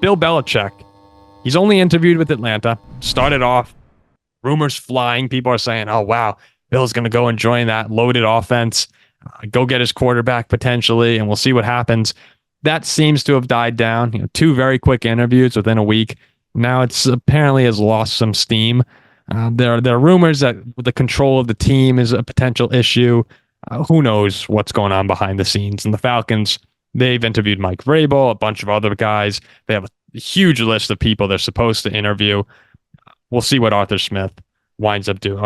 Bill Belichick, he's only interviewed with Atlanta. Started off, rumors flying. People are saying, oh, wow, Bill's going to go and join that loaded offense, go get his quarterback potentially, and we'll see what happens. That seems to have died down. 2 very quick interviews within a week. Now it's apparently has lost some steam. There are rumors that the control of the team is a potential issue. Who knows what's going on behind the scenes? And the Falcons, they've interviewed Mike Vrabel, a bunch of other guys. They have a huge list of people they're supposed to interview. We'll see what Arthur winds up doing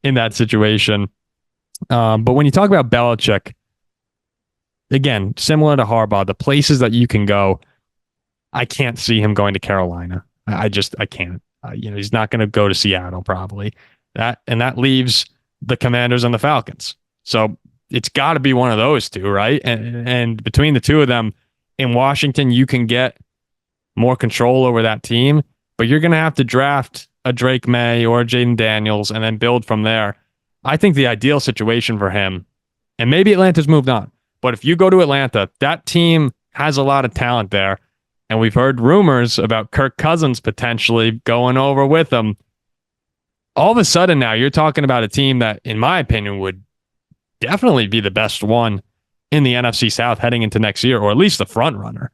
in that situation. But when you talk about Belichick, again, similar to Harbaugh, the places that you can go, I can't see him going to Carolina. I can't. He's not going to go to Seattle probably. That leaves the Commanders and the Falcons. So it's got to be one of those two, right? And between the two of them, in Washington, you can get more control over that team, but you're going to have to draft a Drake May or a Jaden Daniels and then build from there. I think the ideal situation for him, and maybe Atlanta's moved on, but if you go to Atlanta, that team has a lot of talent there. And we've heard rumors about Kirk Cousins potentially going over with him. All of a sudden now you're talking about a team that, in my opinion, would definitely be the best one in the NFC South heading into next year, or at least the front runner.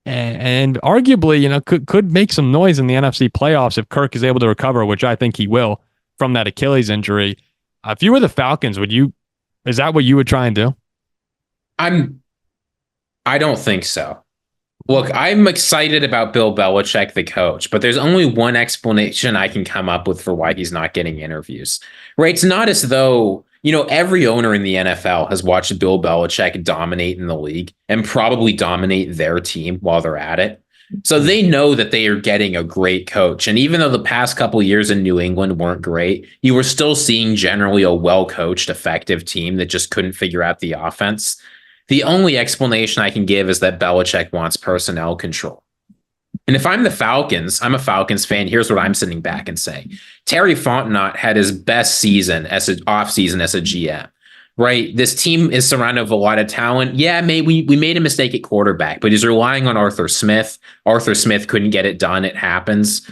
And arguably, could make some noise in the NFC playoffs if Kirk is able to recover, which I think he will from that Achilles injury. If you were the Falcons, is that what you would try and do? I don't think so. Look, I'm excited about Bill Belichick, the coach, but there's only one explanation I can come up with for why he's not getting interviews, right? It's not as though, every owner in the NFL has watched Bill Belichick dominate in the league and probably dominate their team while they're at it. So they know that they are getting a great coach. And even though the past couple of years in New England weren't great, you were still seeing generally a well-coached, effective team that just couldn't figure out the offense. The only explanation I can give is that Belichick wants personnel control. And if I'm the Falcons, I'm a Falcons fan. Here's what I'm sitting back and saying. Terry Fontenot had his best season as an offseason as a GM, right? This team is surrounded with a lot of talent. Yeah, maybe we made a mistake at quarterback, but he's relying on Arthur Smith. Arthur Smith couldn't get it done. It happens.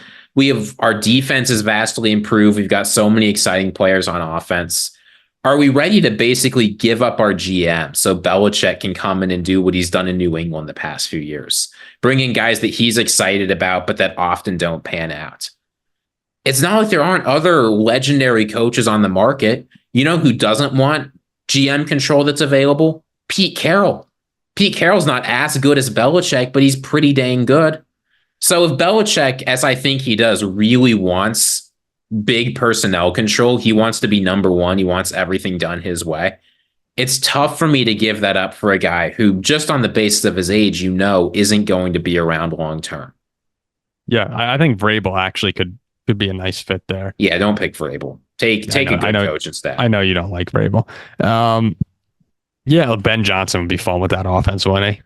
Our defense is vastly improved. We've got so many exciting players on offense. Are we ready to basically give up our GM so Belichick can come in and do what he's done in New England the past few years? Bring in guys that he's excited about, but that often don't pan out. It's not like there aren't other legendary coaches on the market. You know who doesn't want GM control that's available? Pete Carroll. Pete Carroll's not as good as Belichick, but he's pretty dang good. So if Belichick, as I think he does, really wants big personnel control, he wants to be number one, he wants everything done his way, it's tough for me to give that up for a guy who, just on the basis of his age, isn't going to be around long term. Yeah, I think Vrabel actually could be a nice fit there. Yeah, don't pick Vrabel. Take a good coach instead. I know you don't like Vrabel. Yeah, Ben Johnson would be fun with that offense, wouldn't he?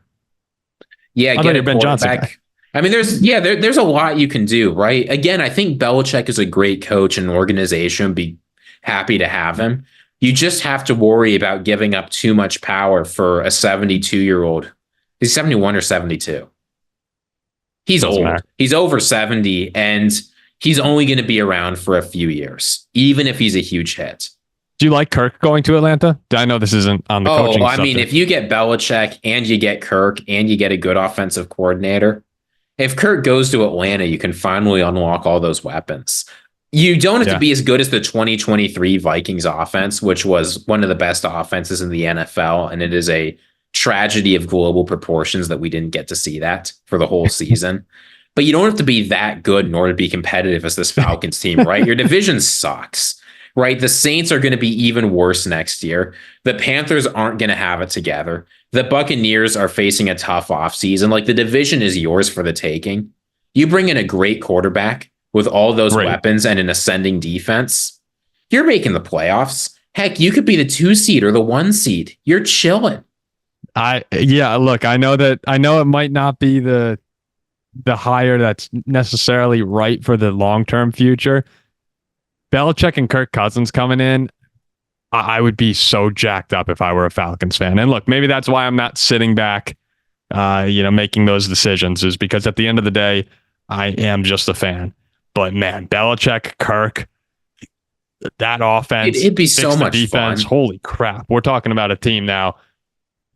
Yeah, get a Ben Johnson back. I mean, there's a lot you can do, right? Again, I think Belichick is a great coach and organization. Be happy to have him. You just have to worry about giving up too much power for a 72-year-old. He's 71 or 72. He's old. Matter. He's over 70, and he's only going to be around for a few years, even if he's a huge hit. Do you like Kirk going to Atlanta? I know this isn't on the coaching subject. I mean, if you get Belichick and you get Kirk and you get a good offensive coordinator, if Kirk goes to Atlanta, you can finally unlock all those weapons. You don't have to be as good as the 2023 Vikings offense, which was one of the best offenses in the NFL. And it is a tragedy of global proportions that we didn't get to see that for the whole season. But you don't have to be that good in order to be competitive as this Falcons team, right? Your division sucks, right? The Saints are going to be even worse next year. The Panthers aren't going to have it together. The Buccaneers are facing a tough offseason. Like, the division is yours for the taking. You bring in a great quarterback with all those weapons and an ascending defense, you're making the playoffs. Heck, you could be the 2 seed or the 1 seed. You're chilling. Look, I know it might not be the hire that's necessarily right for the long-term future. Belichick and Kirk Cousins coming in, I would be so jacked up if I were a Falcons fan. And look, maybe that's why I'm not sitting back, making those decisions, is because at the end of the day, I am just a fan. But man, Belichick, Kirk, that offense, It'd be so much defense. fun. Holy crap. We're talking about a team now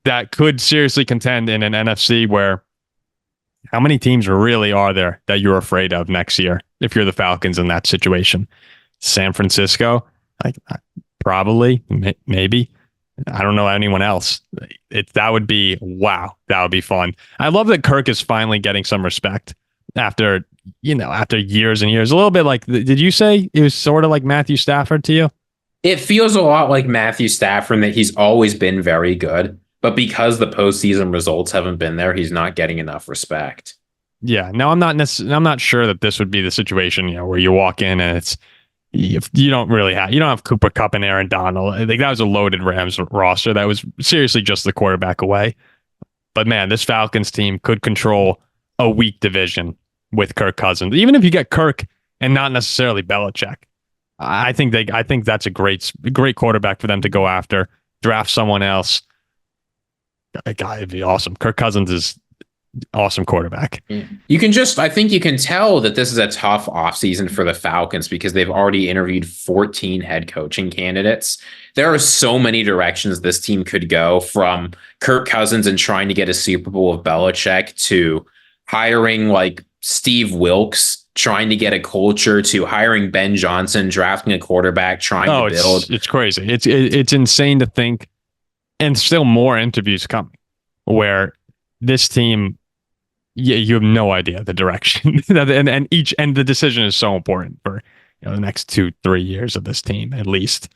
that could seriously contend in an NFC where how many teams really are there that you're afraid of next year if you're the Falcons in that situation? San Francisco, like probably, maybe. I don't know anyone else. That would be wow. That would be fun. I love that Kirk is finally getting some respect after years and years. A little bit like, did you say it was sort of like Matthew Stafford to you? It feels a lot like Matthew Stafford, that he's always been very good, but because the postseason results haven't been there, he's not getting enough respect. Yeah. No, I'm not sure that this would be the situation, where you walk in and it's, you don't have Cooper Kupp and Aaron Donald. I think that was a loaded Rams roster that was seriously just the quarterback away. But man, this Falcons team could control a weak division with Kirk Cousins. Even if you get Kirk and not necessarily Belichick, I think that's a great quarterback for them to go after. Draft someone else. That guy would be awesome. Kirk Cousins is awesome quarterback. I think you can tell that this is a tough offseason for the Falcons because they've already interviewed 14 head coaching candidates. There are so many directions this team could go, from Kirk Cousins and trying to get a Super Bowl with Belichick, to hiring like Steve Wilkes, trying to get a culture, to hiring Ben Johnson, drafting a quarterback, trying to build. It's crazy. It's insane to think, and still more interviews coming where this team, you have no idea the direction, and the decision is so important for the next 2-3 years of this team at least.